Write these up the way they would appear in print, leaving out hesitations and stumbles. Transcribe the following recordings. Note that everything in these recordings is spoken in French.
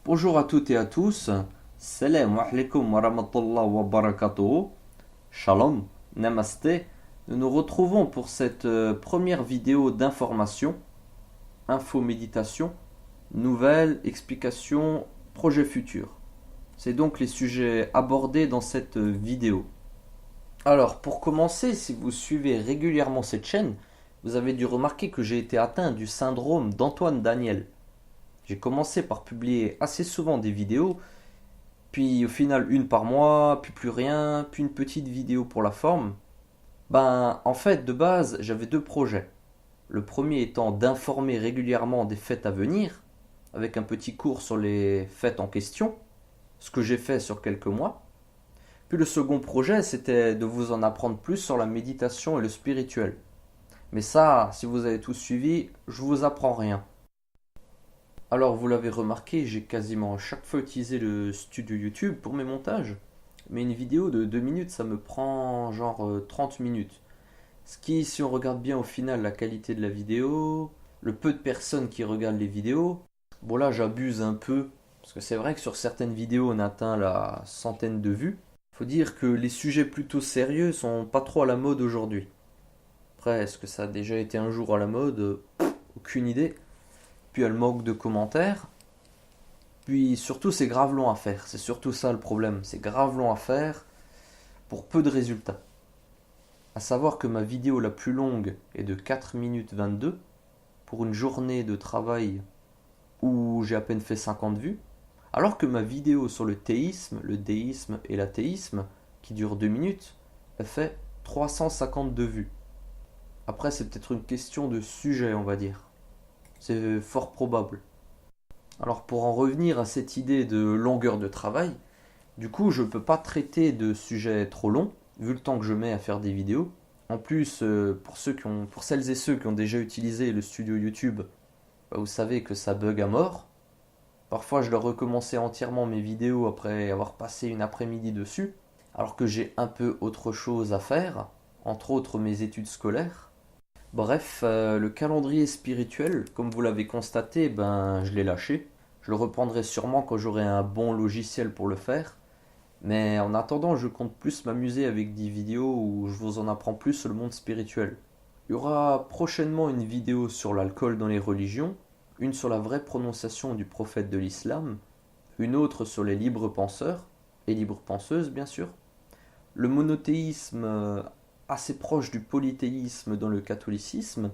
Bonjour à toutes et à tous. Salam alaikum wa rahmatullah wa barakatuh. Shalom, namasté. Nous nous retrouvons pour cette première vidéo d'information, info méditation, nouvelles, explications, projets futurs. C'est donc les sujets abordés dans cette vidéo. Alors, pour commencer, si vous suivez régulièrement cette chaîne, vous avez dû remarquer que j'ai été atteint du syndrome d'Antoine Daniel. J'ai commencé par publier assez souvent des vidéos, puis au final une par mois, puis plus rien, puis une petite vidéo pour la forme. En fait, de base, j'avais deux projets. Le premier étant d'informer régulièrement des fêtes à venir, avec un petit cours sur les fêtes en question, ce que j'ai fait sur quelques mois. Puis le second projet, c'était de vous en apprendre plus sur la méditation et le spirituel. Mais ça, si vous avez tout suivi, je vous apprends rien. Alors vous l'avez remarqué, j'ai quasiment chaque fois utilisé le studio YouTube pour mes montages. Mais une vidéo de 2 minutes, ça me prend genre 30 minutes. Ce qui, si on regarde bien au final la qualité de la vidéo, le peu de personnes qui regardent les vidéos, bon là j'abuse un peu, parce que c'est vrai que sur certaines vidéos on atteint la centaine de vues. Faut dire que les sujets plutôt sérieux sont pas trop à la mode aujourd'hui. Après, est-ce que ça a déjà été un jour à la mode? Aucune idée. Puis elle manque de commentaires. Puis surtout, c'est grave long à faire. C'est surtout ça le problème. C'est grave long à faire pour peu de résultats. À savoir que ma vidéo la plus longue est de 4 minutes 22 pour une journée de travail où j'ai à peine fait 50 vues. Alors que ma vidéo sur le théisme, le déisme et l'athéisme, qui dure 2 minutes, elle fait 352 vues. Après, c'est peut-être une question de sujet, on va dire. C'est fort probable. Alors pour en revenir à cette idée de longueur de travail, du coup je ne peux pas traiter de sujets trop longs, vu le temps que je mets à faire des vidéos. En plus, pour celles et ceux qui ont déjà utilisé le studio YouTube, vous savez que ça bug à mort. Parfois je dois recommencer entièrement mes vidéos après avoir passé une après-midi dessus, alors que j'ai un peu autre chose à faire, entre autres mes études scolaires. Bref, le calendrier spirituel, comme vous l'avez constaté, je l'ai lâché. Je le reprendrai sûrement quand j'aurai un bon logiciel pour le faire. Mais en attendant, je compte plus m'amuser avec des vidéos où je vous en apprends plus sur le monde spirituel. Il y aura prochainement une vidéo sur l'alcool dans les religions, une sur la vraie prononciation du prophète de l'islam, une autre sur les libres penseurs, et libres penseuses bien sûr, le monothéisme assez proche du polythéisme dans le catholicisme,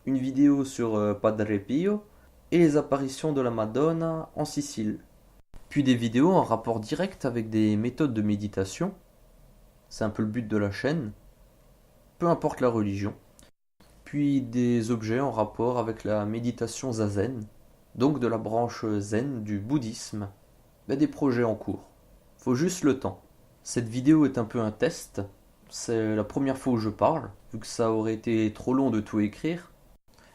une vidéo sur Padre Pio et les apparitions de la Madonna en Sicile. Puis des vidéos en rapport direct avec des méthodes de méditation, c'est un peu le but de la chaîne, peu importe la religion. Puis des objets en rapport avec la méditation zazen, donc de la branche zen du bouddhisme, des projets en cours. Faut juste le temps. Cette vidéo est un peu un test. C'est la première fois où je parle, vu que ça aurait été trop long de tout écrire.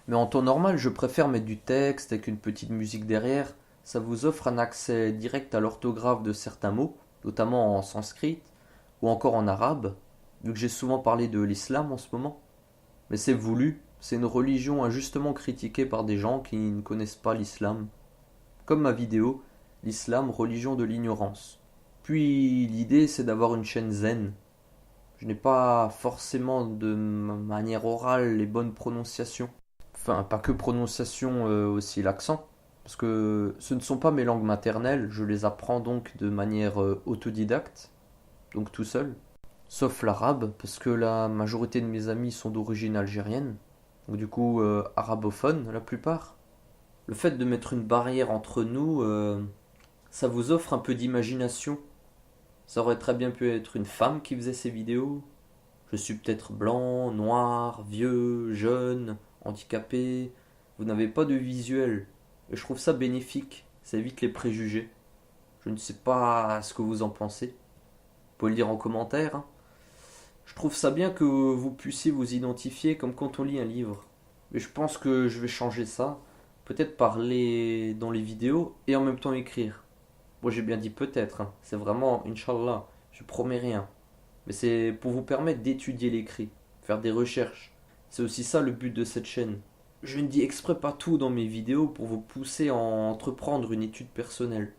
Mais en temps normal, je préfère mettre du texte avec une petite musique derrière. Ça vous offre un accès direct à l'orthographe de certains mots, notamment en sanskrit ou encore en arabe, vu que j'ai souvent parlé de l'islam en ce moment. Mais c'est voulu, c'est une religion injustement critiquée par des gens qui ne connaissent pas l'islam. Comme ma vidéo, l'islam, religion de l'ignorance. Puis l'idée c'est d'avoir une chaîne zen. Je n'ai pas forcément de manière orale les bonnes prononciations. Enfin, pas que prononciation, aussi l'accent. Parce que ce ne sont pas mes langues maternelles, je les apprends donc de manière autodidacte, donc tout seul. Sauf l'arabe, parce que la majorité de mes amis sont d'origine algérienne, donc du coup arabophones la plupart. Le fait de mettre une barrière entre nous, ça vous offre un peu d'imagination. Ça aurait très bien pu être une femme qui faisait ces vidéos. Je suis peut-être blanc, noir, vieux, jeune, handicapé. Vous n'avez pas de visuel. Et je trouve ça bénéfique. Ça évite les préjugés. Je ne sais pas ce que vous en pensez. Vous pouvez le dire en commentaire, hein. Je trouve ça bien que vous puissiez vous identifier comme quand on lit un livre. Mais je pense que je vais changer ça. Peut-être parler dans les vidéos et en même temps écrire. Moi j'ai bien dit peut-être, hein. C'est vraiment, Inch'Allah, je promets rien. Mais c'est pour vous permettre d'étudier l'écrit, faire des recherches. C'est aussi ça le but de cette chaîne. Je ne dis exprès pas tout dans mes vidéos pour vous pousser à entreprendre une étude personnelle.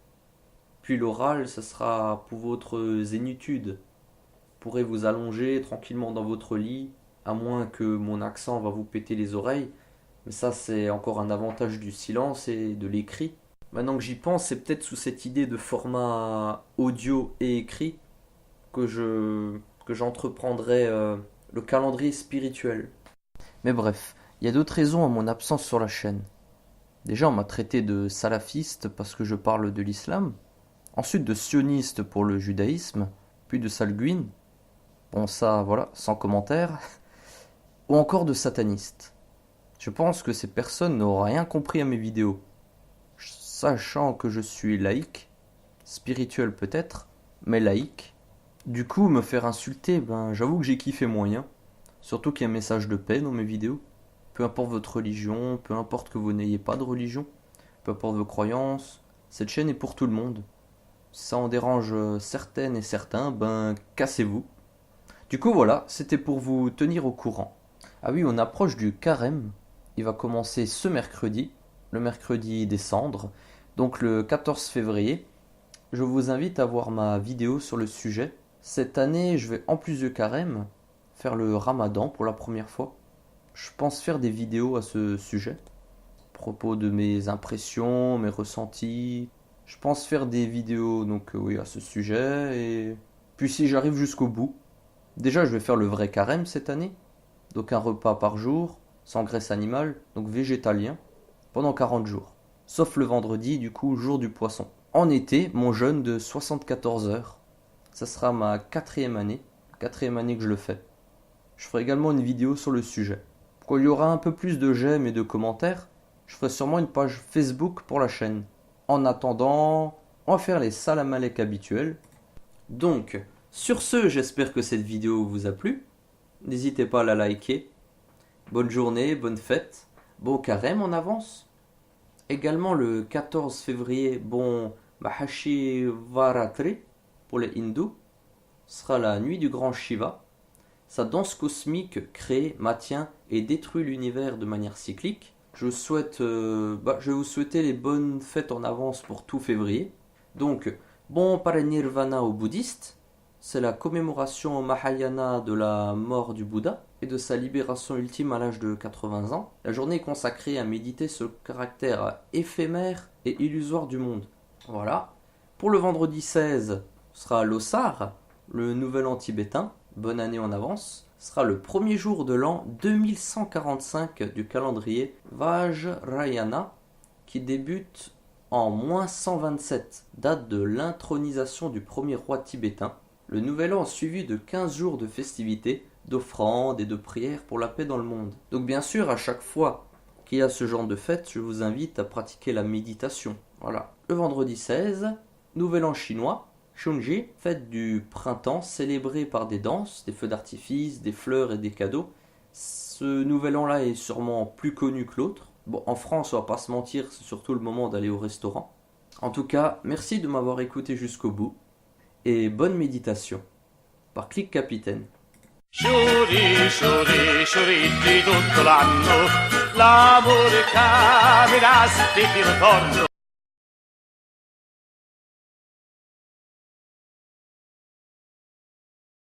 Puis l'oral, ça sera pour votre zénitude. Vous pourrez vous allonger tranquillement dans votre lit, à moins que mon accent va vous péter les oreilles. Mais ça, c'est encore un avantage du silence et de l'écrit. Maintenant que j'y pense, c'est peut-être sous cette idée de format audio et écrit que j'entreprendrai le calendrier spirituel. Mais bref, il y a d'autres raisons à mon absence sur la chaîne. Déjà, on m'a traité de salafiste parce que je parle de l'islam. Ensuite, de sioniste pour le judaïsme. Puis de salguine. Bon, ça, voilà, sans commentaire. Ou encore de sataniste. Je pense que ces personnes n'auront rien compris à mes vidéos. Sachant que je suis laïque, spirituel peut-être, mais laïque. Du coup, me faire insulter, ben j'avoue que j'ai kiffé moyen. Surtout qu'il y a un message de paix dans mes vidéos. Peu importe votre religion, peu importe que vous n'ayez pas de religion, peu importe vos croyances, cette chaîne est pour tout le monde. Si ça en dérange certaines et certains, ben cassez-vous. Du coup voilà, c'était pour vous tenir au courant. Ah oui, on approche du carême. Il va commencer ce mercredi, le mercredi des cendres, donc le 14 février. Je vous invite à voir ma vidéo sur le sujet. Cette année, je vais en plus du carême faire le ramadan pour la première fois. Je pense faire des vidéos à ce sujet, à propos de mes impressions, mes ressentis. Je pense faire des vidéos donc oui à ce sujet et puis si j'arrive jusqu'au bout, déjà je vais faire le vrai carême cette année, donc un repas par jour, sans graisse animale, donc végétalien, pendant 40 jours. Sauf le vendredi, du coup, jour du poisson. En été, mon jeûne de 74 heures. Ça sera ma quatrième année que je le fais. Je ferai également une vidéo sur le sujet. Quand il y aura un peu plus de j'aime et de commentaires, je ferai sûrement une page Facebook pour la chaîne. En attendant, on va faire les salam alek habituels. Donc, sur ce, j'espère que cette vidéo vous a plu. N'hésitez pas à la liker. Bonne journée, bonne fête, bon carême en avance. Également le 14 février, bon Mahashi Varatri pour les hindous, sera la nuit du grand Shiva. Sa danse cosmique crée, maintient et détruit l'univers de manière cyclique. Je vais vous souhaiter les bonnes fêtes en avance pour tout février. Donc, bon parinirvana aux bouddhistes. C'est la commémoration au Mahayana de la mort du Bouddha et de sa libération ultime à l'âge de 80 ans. La journée est consacrée à méditer sur le caractère éphémère et illusoire du monde. Voilà. Pour le vendredi 16, ce sera l'Ossar, le nouvel an tibétain. Bonne année en avance. Ce sera le premier jour de l'an 2145 du calendrier Vajrayana qui débute en moins 127, date de l'intronisation du premier roi tibétain. Le nouvel an suivi de 15 jours de festivités, d'offrandes et de prières pour la paix dans le monde. Donc bien sûr, à chaque fois qu'il y a ce genre de fête, je vous invite à pratiquer la méditation. Voilà. Le vendredi 16, nouvel an chinois, Shunji, fête du printemps célébrée par des danses, des feux d'artifice, des fleurs et des cadeaux. Ce nouvel an-là est sûrement plus connu que l'autre. Bon, en France, on va pas se mentir, c'est surtout le moment d'aller au restaurant. En tout cas, merci de m'avoir écouté jusqu'au bout. Et bonne méditation. Par Clic Capitaine. Sciuri, sciuri, sciuritti tutto l'anno, l'amore capita, sti ti ritorno.